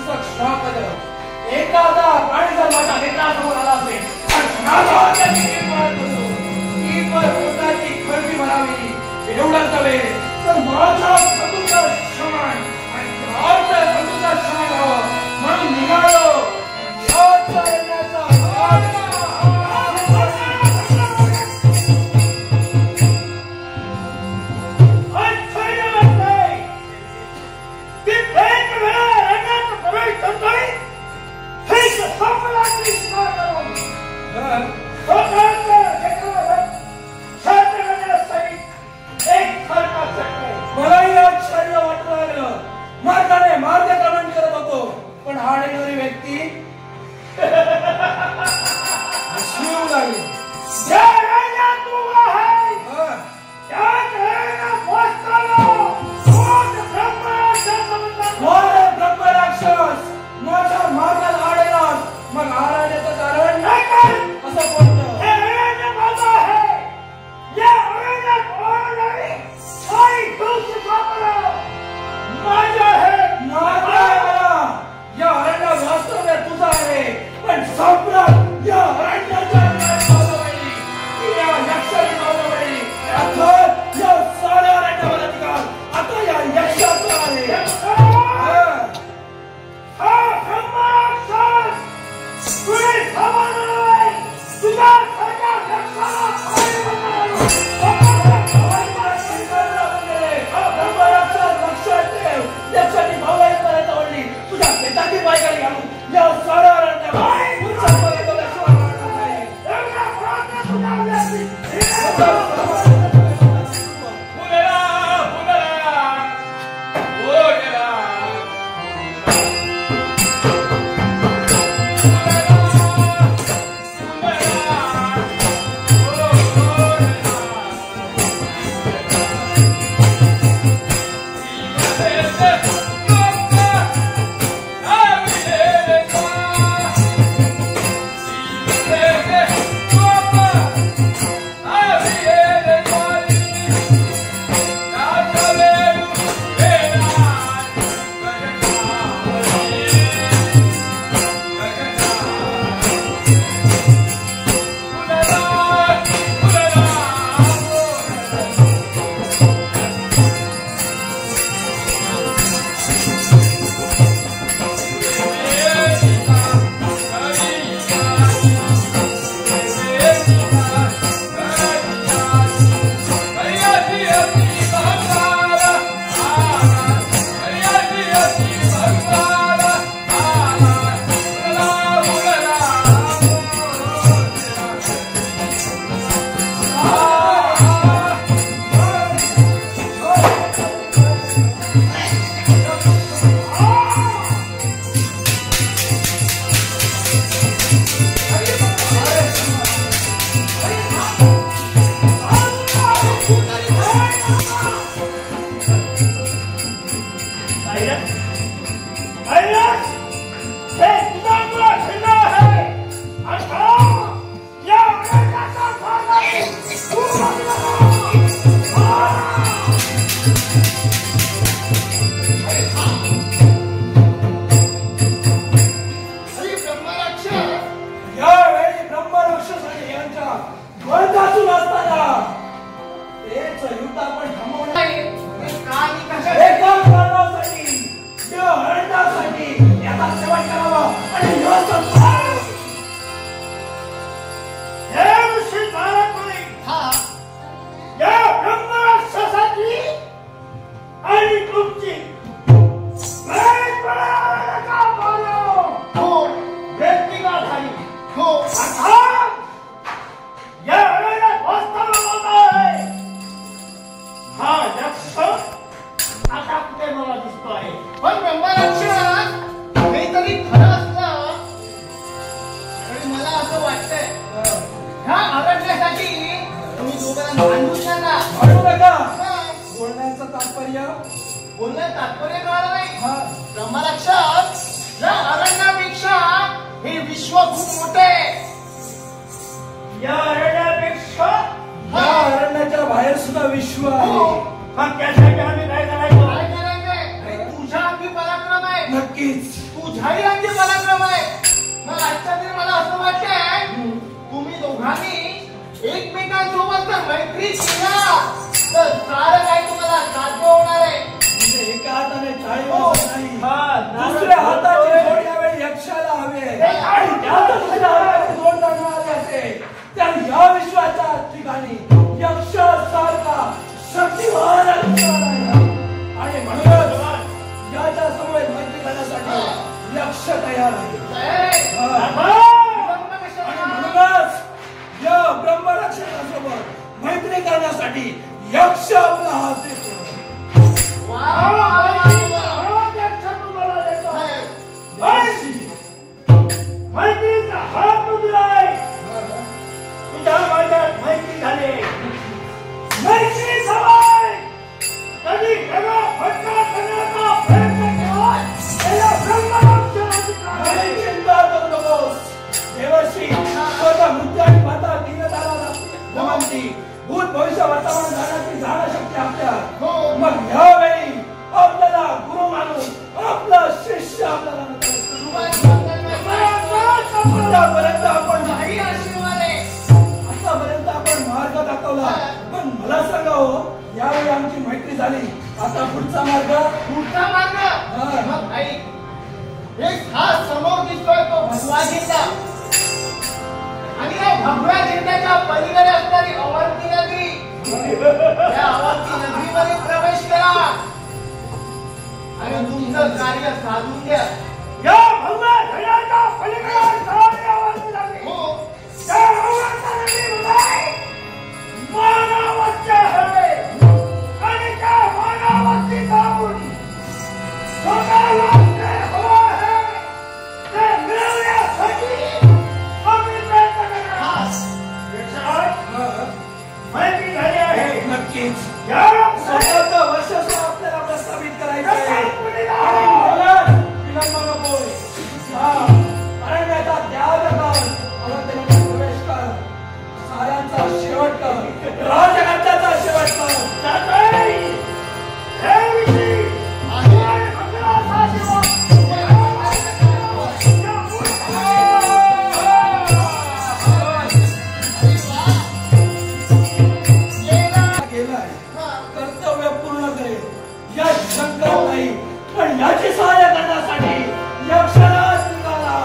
पुस्तक श्राप केलं. एखादा प्राणी जर माझ्या नेत्रासमोर आला असेल तर त्याची निर्माण करतो. ही पण पोटाची खळगी भरावी एवढंच नव्हे तर माझ्या प्रभूचा क्षमण आणि माझ्या प्रभूचा क्षमण व्हावं म्हणून निघालो. मलाही आश्चर्य वाटू लागलं. मार्गाने मार्गक्रमण करत होतो पण हाडलेली व्यक्ती हसू लागली. ब्रह्मराक्षस माझ्या मार्गात आलेला मग आराण्याचं कारण असं बोलतो. या अरण्या वास्तव्य तुझा आहे पण सम्राट या अरण्याच्या या यक्षाने मावळी अर्थात या साऱ्या अरण्यावर अधिकार आता या यक्षाचा आहे. किती पराक्रम आहे. मग आजच्या तरी मला असं वाटतंय तुम्ही दोघांनी एकमेकांसोबत जर मैत्री केला तर सारं काही तुम्हाला साध्य होणार आहे. एका हाताने टाळी वाजत नाही, दुसऱ्या हाताची जोड यावेळी यक्षाला हवे आणि त्यातच तुझ्या हाताची जोड जाणून आली असेल तर या विश्वाच्या ठिकाणी यक्षासारखा शक्तिवान आणि म्हणूनच याच्या समोर मैत्री करण्यासाठी यक्ष तयार आहे. म्हणूनच या ब्रह्मरक्षकासोबत मैत्री करण्यासाठी यक्ष आपला हात देतो. मैत्रीचा हात तुझलाय. तुझ्या माझ्यात मैत्री झाली. मैत्री सवाय कधी वेगळा फटका करण्याचा प्रयत्न केला त्याला ब्रह्मरक्षणाची चिंता करू नकोस. देवर्षी स्वतः मृत्यू आणि माता दीनदाराला नमनती. भूत भविष्य वर्तमान जाण्याची जाण शक्ती आपल्यात. मग यावेळी आपल्याला गुरु मानून आपला शिष्य आपल्याला आतापर्यंत आपण काही आशीर्वाद आहे. आतापर्यंत आपण मार्ग दाखवला पण मला सांगा हो यावेळी आमची मैत्री झाली आता पुढचा मार्ग मग ऐक एक हा समोर दिसतोय तो भगवा झेंडा आणि या भगव्या झेंड्याच्या पलीकडे असणारी अवंती नदी. त्या अवंती नदीमध्ये प्रवेश करा आणि तुमचं कार्य साधून द्या. या भगवा झेंड्याच्या पलीकडे सारी आवाज झाली. त्या भगवानचा नदीमध्ये मानवत्य आहे आणि त्या मानवत्ती जाऊन स्वतःला जे हवं आहे ते मिळवण्यासाठी आम्ही प्रयत्न करणार. मैत्री झाली आहे. नक्कीच या स्वतःचं वर्चस्व आपल्याला प्रस्थापित करायचं आहे. आणि मला विलंब नकोय. अरण्याचा त्याग कर, अवंतीमध्ये प्रवेश कर, साऱ्यांचा शेवट कर, राजकार्याचा शेवट कर. कर्तव्य पूर्ण करेल या शंका नाही पण याची सहाय्य करण्यासाठी यक्षाला स्वीकारा.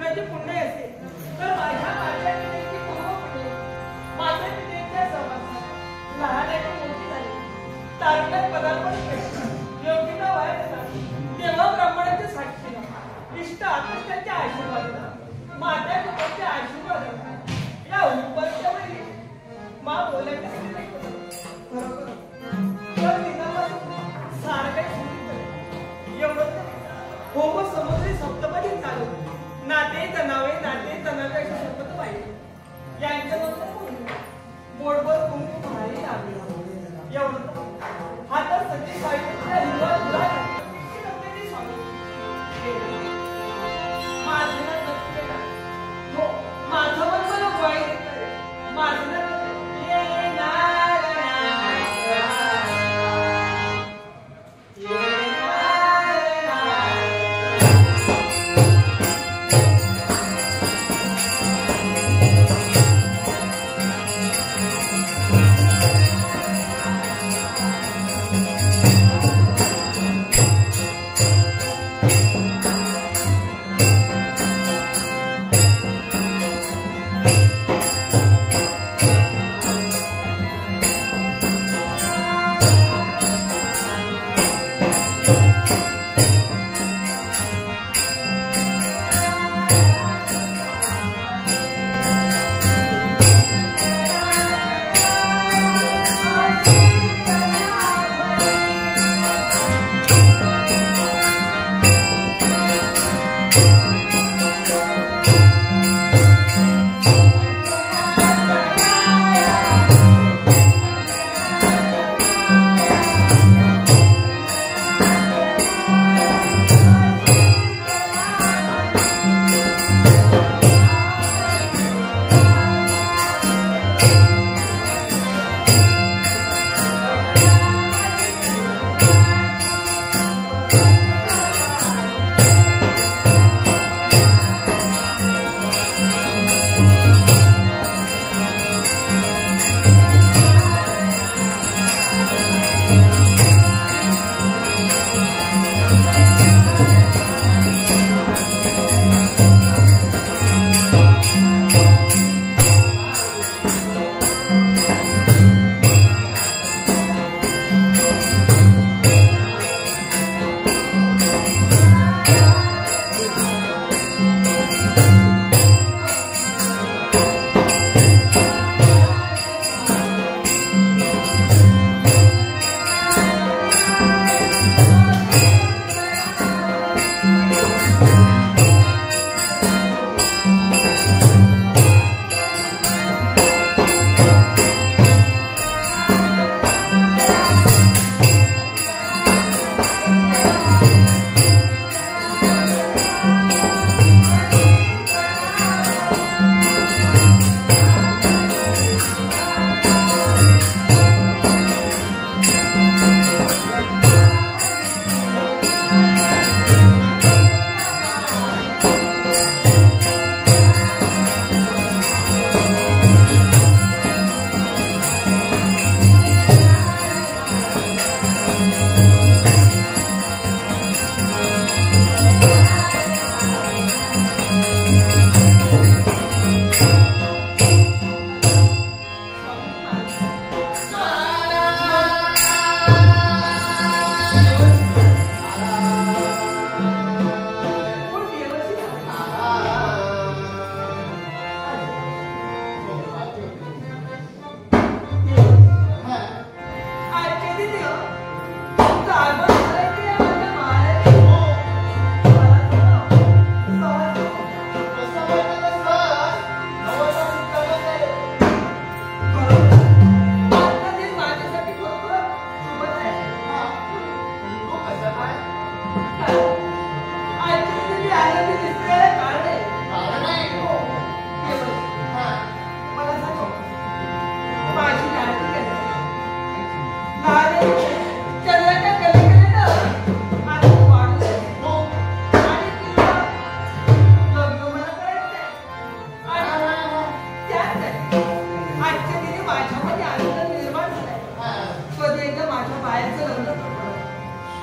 माझे पुण्य असेल तर माझ्या पित्याची पूर्वपुण्य माझ्या पित्याच्या सहवासात लहानाची मोठी झाली तारुण्यात पदार्पण केलं योगिता वयात झाली तेव्हा ब्राह्मणाच्या साक्षीला इष्ट आकृष्टाच्या आशीर्वादाला मात्या पित्याच्या आशीर्वादाला या उपरच्या वेळी मा बोलायचं बरोबर तर निनापासून सारखं एवढं होम समुद्री सप्तपदी चालू नाते तणावे अशी शपथ पाहिजे यांच्याबद्दल बोडभर कुंकू भारी लागले एवढं हातात सगळी साहित्य हिरवा तुला माझं पण मला वाईट माझं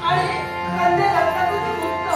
आणि कंदे लग्नाचं मुक्त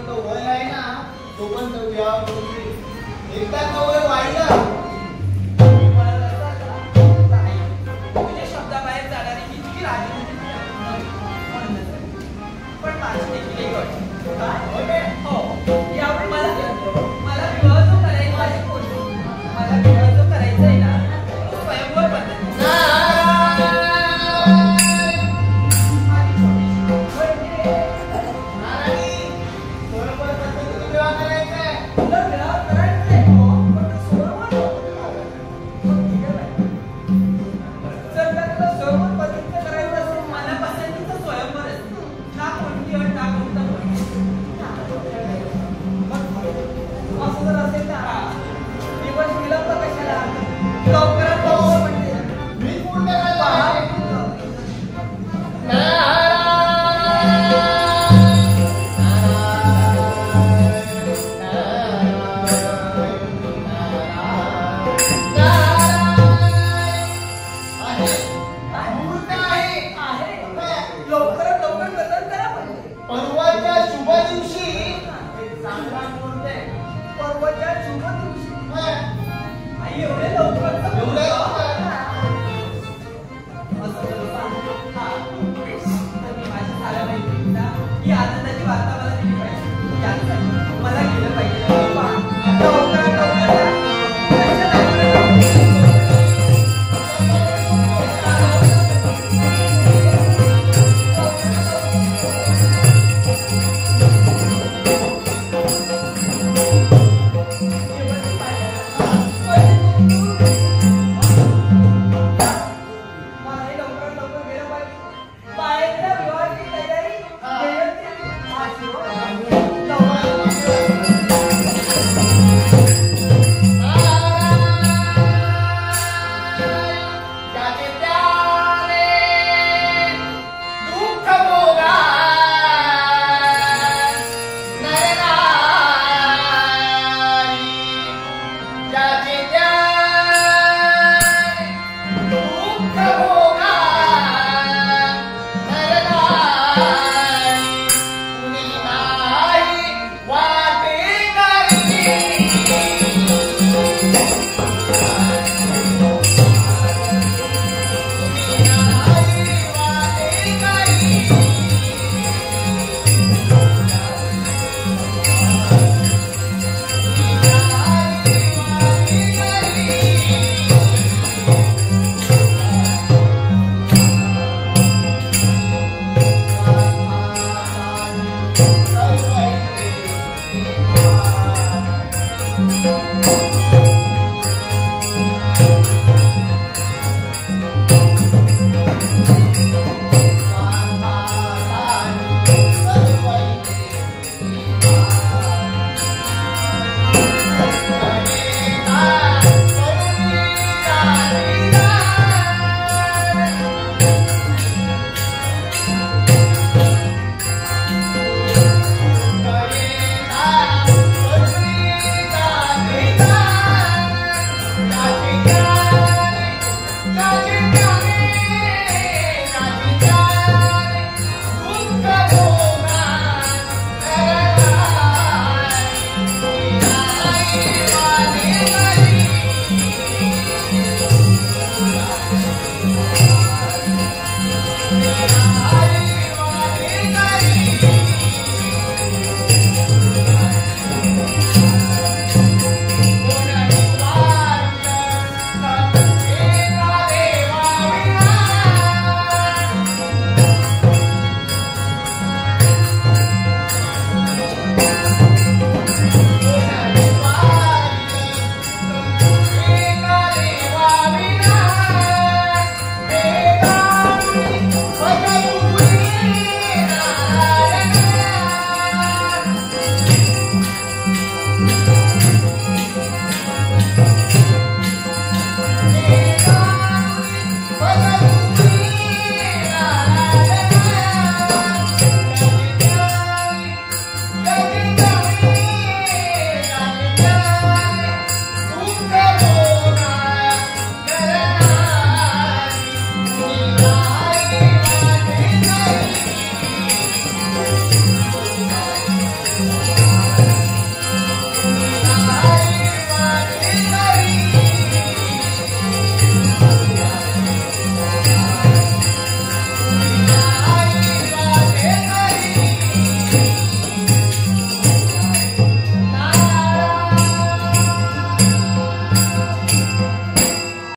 जोपर्यंत वय आहे ना तोपर्यंत विवाह करून दे. एकदा तो वय वाढलं